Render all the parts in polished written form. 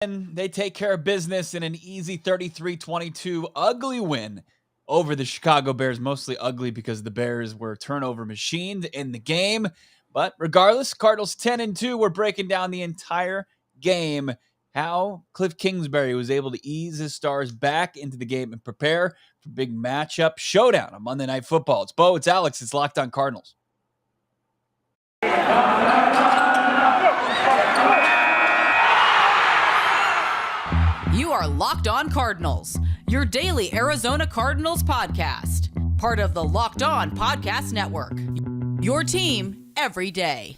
And they take care of business in an easy 33-22 ugly win over the Chicago Bears. Mostly ugly because the Bears were turnover machined in the game. But regardless, Cardinals 10-2 were breaking down the entire game. How Cliff Kingsbury was able to ease his stars back into the game and prepare for big matchup showdown on Monday Night Football. It's Bo, it's Alex, it's Locked On Cardinals. You are Locked On Cardinals, your daily Arizona Cardinals podcast. Part of the Locked On Podcast Network, your team every day.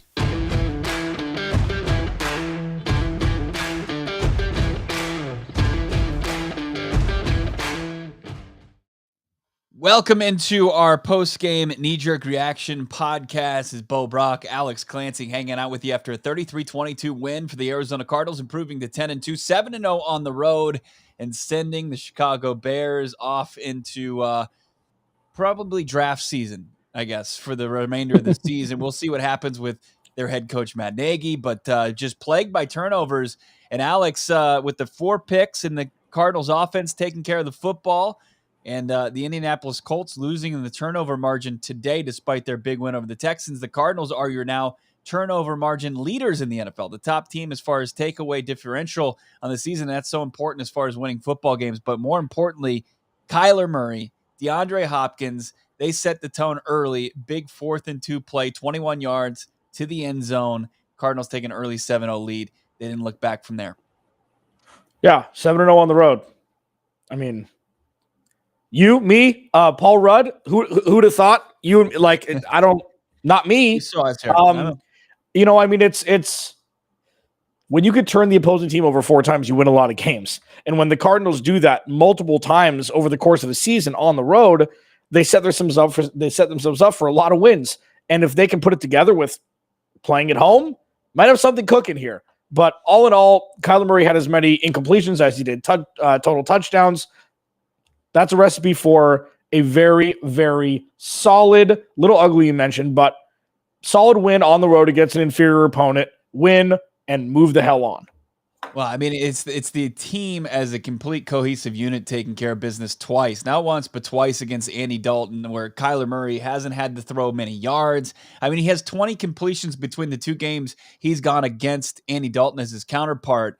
Welcome into our post-game knee-jerk reaction podcast. This is Bo Brack, Alex Clancy hanging out with you after a 33-22 win for the Arizona Cardinals, improving to 10-2, 7-0 on the road, and sending the Chicago Bears off into probably draft season, I guess, for the remainder of the season. We'll see what happens with their head coach, Matt Nagy, but just plagued by turnovers. And Alex, with the 4 picks and the Cardinals offense taking care of the football, and the Indianapolis Colts losing in the turnover margin today, despite their big win over the Texans. The Cardinals are your now turnover margin leaders in the NFL, the top team as far as takeaway differential on the season. That's so important as far as winning football games. But more importantly, Kyler Murray, DeAndre Hopkins, they set the tone early. Big 4th and 2 play, 21 yards to the end zone. Cardinals take an early 7-0 lead. They didn't look back from there. Yeah, 7-0 on the road. I mean, you, me, Paul Rudd, who'd have thought? You, like, not me. You saw us here. It's when you could turn the opposing team over 4 times, you win a lot of games. And when the Cardinals do that multiple times over the course of the season on the road, they set themselves up for a lot of wins. And if they can put it together with playing at home, might have something cooking here. But all in all, Kyler Murray had as many incompletions as he did total touchdowns. That's a recipe for a very, very solid, little ugly you mentioned, but solid win on the road against an inferior opponent. Win and move the hell on. Well, I mean, it's the team as a complete cohesive unit taking care of business twice. Not once, but twice against Andy Dalton, where Kyler Murray hasn't had to throw many yards. I mean, he has 20 completions between the 2 games he's gone against Andy Dalton as his counterpart.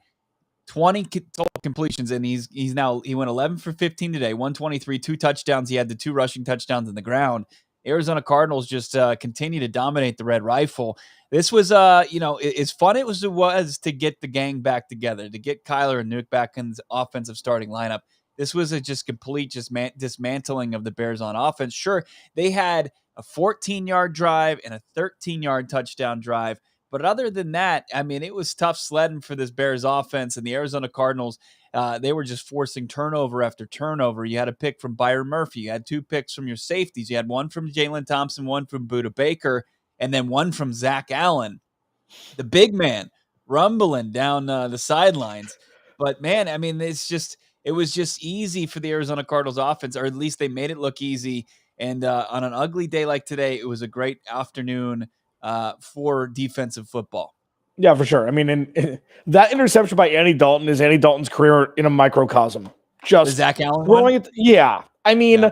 20 total completions, and he went 11 for 15 today, 123, 2 touchdowns. He had the 2 rushing touchdowns on the ground. Arizona Cardinals just continue to dominate the Red Rifle. This was, as fun it was to get the gang back together, to get Kyler and Nuke back in the offensive starting lineup. This was a just complete dismantling of the Bears on offense. Sure, they had a 14-yard drive and a 13-yard touchdown drive. But other than that, I mean, it was tough sledding for this Bears offense, and the Arizona Cardinals, they were just forcing turnover after turnover. You had a pick from Byron Murphy. You had 2 picks from your safeties. You had one from Jalen Thompson, one from Budda Baker, and then one from Zach Allen, the big man, rumbling down the sidelines. But, man, I mean, it was just easy for the Arizona Cardinals offense, or at least they made it look easy. And on an ugly day like today, it was a great afternoon for defensive football. Yeah, for sure. I mean, that interception by Andy Dalton is Andy Dalton's career in a microcosm. Just the Zach Allen one? Yeah. I mean,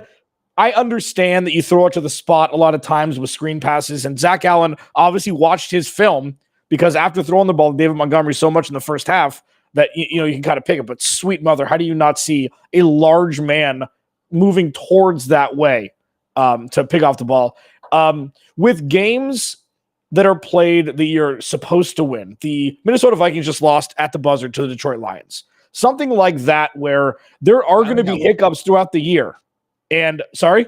I understand that you throw it to the spot a lot of times with screen passes, and Zach Allen obviously watched his film because after throwing the ball to David Montgomery so much in the first half that you can kind of pick it. But sweet mother, how do you not see a large man moving towards that way to pick off the ball? With games that are played that you're supposed to win. The Minnesota Vikings just lost at the buzzer to the Detroit Lions. Something like that where there are going to be hiccups throughout the year. And, sorry?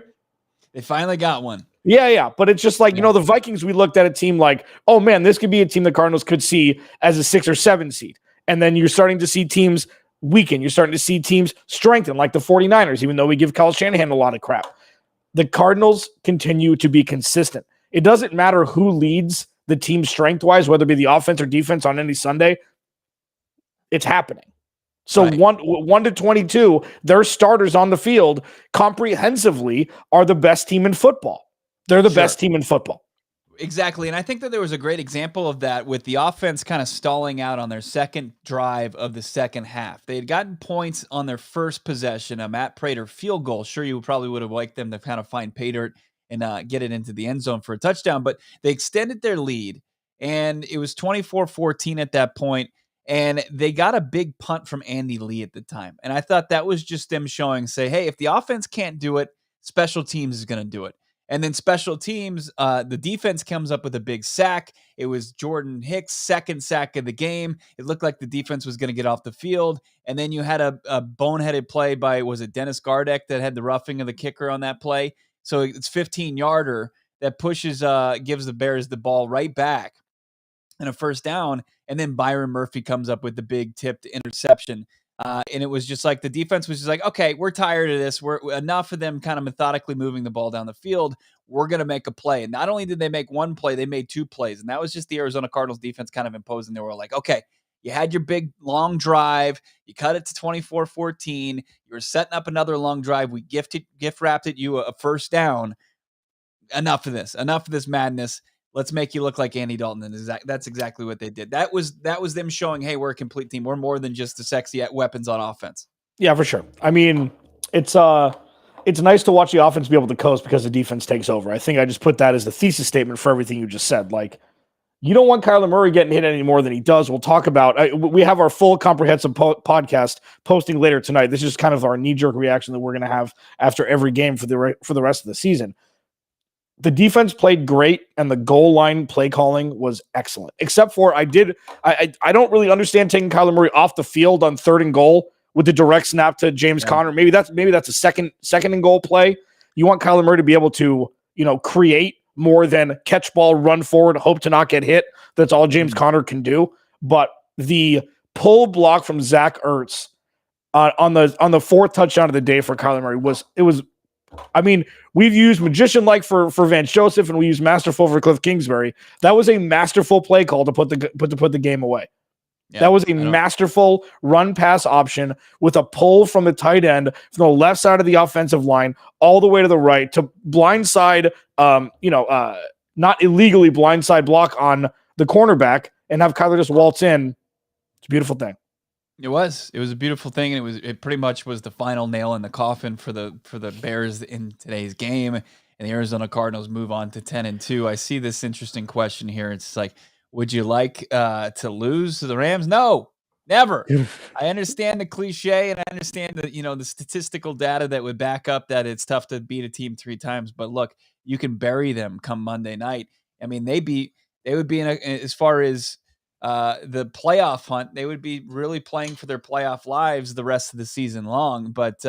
They finally got one. Yeah. But it's just like, the Vikings, we looked at a team like, oh, man, this could be a team the Cardinals could see as a 6 or 7 seed. And then you're starting to see teams weaken. You're starting to see teams strengthen, like the 49ers, even though we give Kyle Shanahan a lot of crap. The Cardinals continue to be consistent. It doesn't matter who leads the team strength-wise, whether it be the offense or defense on any Sunday. It's happening. So right. 1 to 22, their starters on the field comprehensively are the best team in football. They're the best team in football. Exactly. And I think that there was a great example of that with the offense kind of stalling out on their second drive of the second half. They had gotten points on their first possession, a Matt Prater field goal. Sure, you probably would have liked them to kind of find pay dirt and get it into the end zone for a touchdown, but they extended their lead, and it was 24-14 at that point, and they got a big punt from Andy Lee at the time. And I thought that was just them showing, say, hey, if the offense can't do it, special teams is going to do it. And then special teams, the defense comes up with a big sack. It was Jordan Hicks' second sack of the game. It looked like the defense was going to get off the field. And then you had a boneheaded play by, was it Dennis Gardeck that had the roughing of the kicker on that play? So it's 15-yarder that pushes, gives the Bears the ball right back and a first down. And then Byron Murphy comes up with the big tipped interception. And it was just like the defense was just like, okay, we're tired of this. We're enough of them kind of methodically moving the ball down the field. We're going to make a play. And not only did they make one play, they made two plays. And that was just the Arizona Cardinals defense kind of imposing. They were like, okay, you had your big long drive. You cut it to 24-14. You were setting up another long drive. We gift wrapped it you a first down. Enough of this madness. Let's make you look like Andy Dalton. And that's exactly what they did. That was them showing, hey, we're a complete team. We're more than just the sexy weapons on offense. Yeah, for sure. I mean, it's nice to watch the offense be able to coast because the defense takes over. I think I just put that as the thesis statement for everything you just said. Like, you don't want Kyler Murray getting hit any more than he does. We'll talk about we have our full comprehensive podcast posting later tonight. This is kind of our knee-jerk reaction that we're going to have after every game for the rest of the season. The defense played great, and the goal line play calling was excellent. Except for I don't really understand taking Kyler Murray off the field on 3rd and goal with the direct snap to James Conner. Maybe that's a second and goal play. You want Kyler Murray to be able to, create more than catch ball, run forward, hope to not get hit. That's all James Conner can do. But the pull block from Zach Ertz on the 4th touchdown of the day for Kyler Murray I mean, we've used magician-like for Vance Joseph, and we use masterful for Cliff Kingsbury. That was a masterful play call to put the game away. Yeah, that was a masterful run-pass option with a pull from the tight end from the left side of the offensive line all the way to the right to blindside, not illegally blindside block on the cornerback and have Kyler just waltz in. It's a beautiful thing. It was a beautiful thing, and it pretty much was the final nail in the coffin for the Bears in today's game, and the Arizona Cardinals move on to 10-2. I see this interesting question here. It's like, would you like to lose to the Rams? No, never. I understand the cliche, and I understand the statistical data that would back up that it's tough to beat a team 3 times. But look, you can bury them come Monday night. I mean, they would be as far as the playoff hunt, they would be really playing for their playoff lives the rest of the season long. But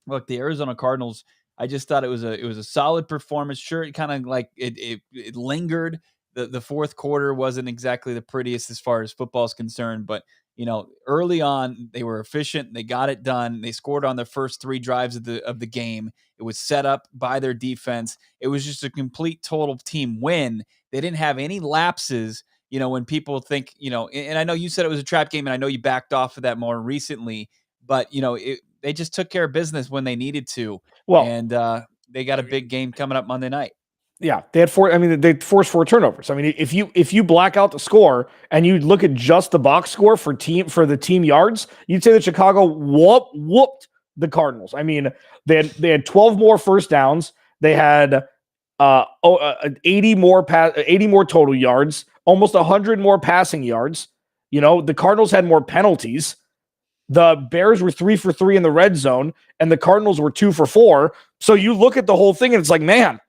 look, the Arizona Cardinals, I just thought it was a solid performance. Sure, it kind of like it lingered. The fourth quarter wasn't exactly the prettiest as far as football is concerned, but early on they were efficient. They got it done. They scored on their first 3 drives of the game. It was set up by their defense. It was just a complete total team win. They didn't have any lapses. When people think, and I know you said it was a trap game, and I know you backed off of that more recently, but they just took care of business when they needed to. Well, and they got a big game coming up Monday night. Yeah, they had 4. I mean, they forced 4 turnovers. I mean, if you black out the score and you look at just the box score for the team yards, you'd say that Chicago whooped the Cardinals. I mean, they had 12 more first downs. They had 80 more total yards, almost 100 more passing yards. The Cardinals had more penalties. The Bears were 3 for 3 in the red zone, and the Cardinals were 2 for 4. So you look at the whole thing, and it's like, man,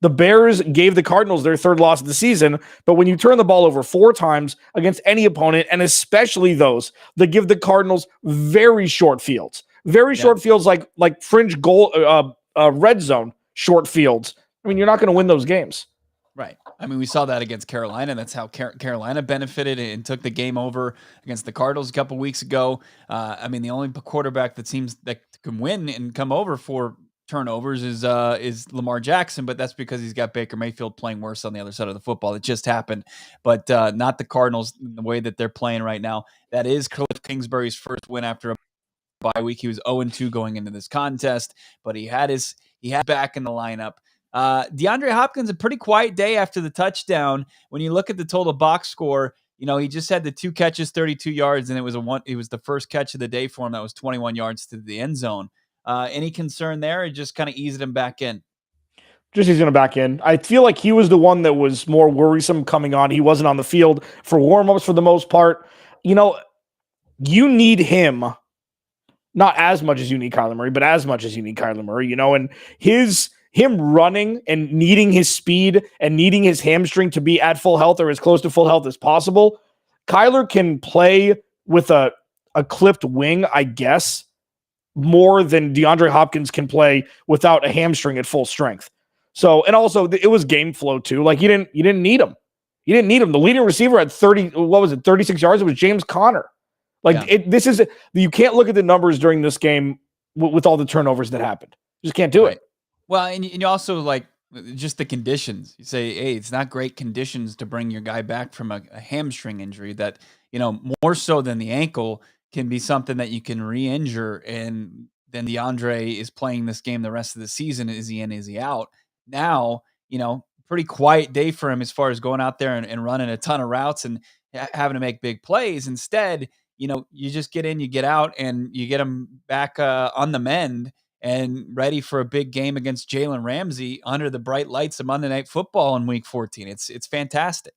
the Bears gave the Cardinals their 3rd loss of the season. But when you turn the ball over 4 times against any opponent, and especially those that give the Cardinals very short fields, short fields like fringe goal, red zone short fields, I mean, you're not going to win those games. Right. I mean, we saw that against Carolina. That's how Carolina benefited and took the game over against the Cardinals a couple weeks ago. I mean, the only quarterback that seems that can win and come over for turnovers is Lamar Jackson, but that's because he's got Baker Mayfield playing worse on the other side of the football. It just happened, but not the Cardinals the way that they're playing right now. That is Cliff Kingsbury's first win after a bye week. He was 0-2 going into this contest, but he had back in the lineup. DeAndre Hopkins, a pretty quiet day after the touchdown. When you look at the total box score, he just had the 2 catches, 32 yards, and it was the first catch of the day for him. That was 21 yards to the end zone. Any concern there? Or just kind of eased him back in? Just he's going to back in. I feel like he was the one that was more worrisome coming on. He wasn't on the field for warmups for the most part. You need him, not as much as you need Kyler Murray, but as much as you need Kyler Murray, and him running and needing his speed and needing his hamstring to be at full health or as close to full health as possible. Kyler can play with a clipped wing, I guess, more than DeAndre Hopkins can play without a hamstring at full strength. So, and also it was game flow too. Like you didn't need him. You didn't need him. The leading receiver had 36 yards. It was James Conner. You can't look at the numbers during this game with all the turnovers that happened. You just can't do it. Well, and you also like just the conditions. You say, hey, it's not great conditions to bring your guy back from a hamstring injury that, more so than the ankle can be something that you can re-injure. And then DeAndre is playing this game the rest of the season. Is he in? Is he out? Now, pretty quiet day for him as far as going out there and running a ton of routes and having to make big plays. Instead, you just get in, you get out, and you get him back on the mend and ready for a big game against Jalen Ramsey under the bright lights of Monday Night Football in Week 14. It's fantastic.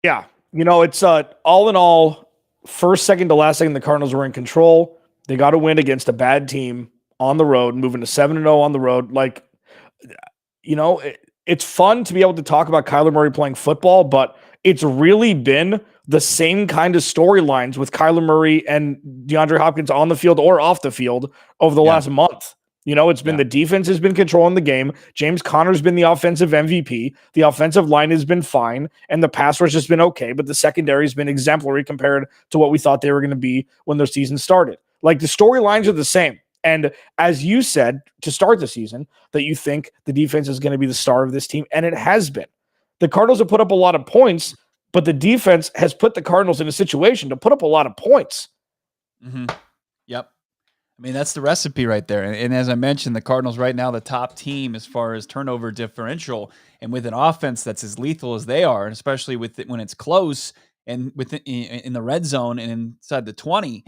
Yeah. It's all in all, first, second to last second, the Cardinals were in control. They got a win against a bad team on the road, moving to 7-0 on the road. Like, it's fun to be able to talk about Kyler Murray playing football, but it's really been the same kind of storylines with Kyler Murray and DeAndre Hopkins on the field or off the field over the last month. It's been the defense has been controlling the game. James Conner's been the offensive MVP. The offensive line has been fine, and the pass rush has been okay, but the secondary has been exemplary compared to what we thought they were going to be when their season started. Like, the storylines are the same. And as you said to start the season, that you think the defense is going to be the star of this team, and it has been. The Cardinals have put up a lot of points, but the defense has put the Cardinals in a situation to put up a lot of points. Mm-hmm. Yep. I mean, that's the recipe right there. And as I mentioned, the Cardinals right now, the top team as far as turnover differential, and with an offense that's as lethal as they are, and especially with when it's close and in the red zone and inside the 20,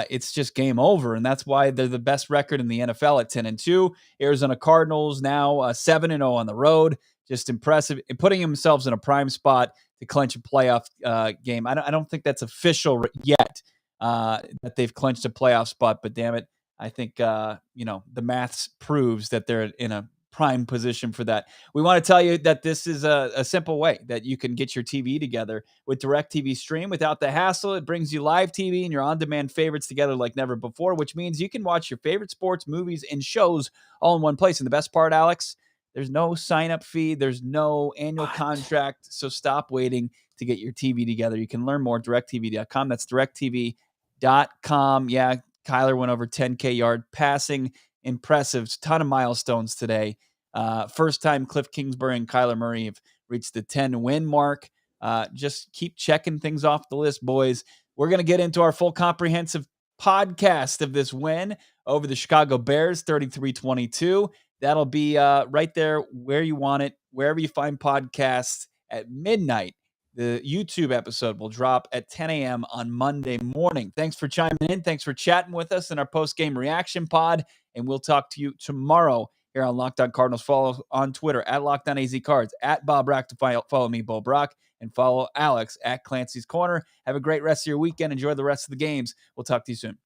it's just game over. And that's why they're the best record in the NFL at 10-2. Arizona Cardinals now 7-0 on the road. Just impressive, and putting themselves in a prime spot to clinch a playoff game. I don't think that's official yet that they've clinched a playoff spot, but damn it, I think the maths proves that they're in a prime position for that. We want to tell you that this is a simple way that you can get your TV together with DirecTV Stream without the hassle. It brings you live TV and your on-demand favorites together like never before, which means you can watch your favorite sports, movies, and shows all in one place. And the best part, Alex, there's no sign-up fee. There's no annual contract. So stop waiting to get your TV together. You can learn more at directtv.com. That's directtv.com. Yeah, Kyler went over 10K yard passing. Impressive. Ton of milestones today. First time Cliff Kingsbury and Kyler Murray have reached the 10-win mark. Just keep checking things off the list, boys. We're going to get into our full comprehensive podcast of this win over the Chicago Bears, 33-22. That'll be right there where you want it, wherever you find podcasts at midnight. The YouTube episode will drop at 10 a.m. on Monday morning. Thanks for chiming in. Thanks for chatting with us in our post-game reaction pod, and we'll talk to you tomorrow here on Locked On Cardinals. Follow on Twitter at LockedOnAZCards, at Bob Brack to follow me, Bo Brock, and follow Alex at Clancy's Corner. Have a great rest of your weekend. Enjoy the rest of the games. We'll talk to you soon.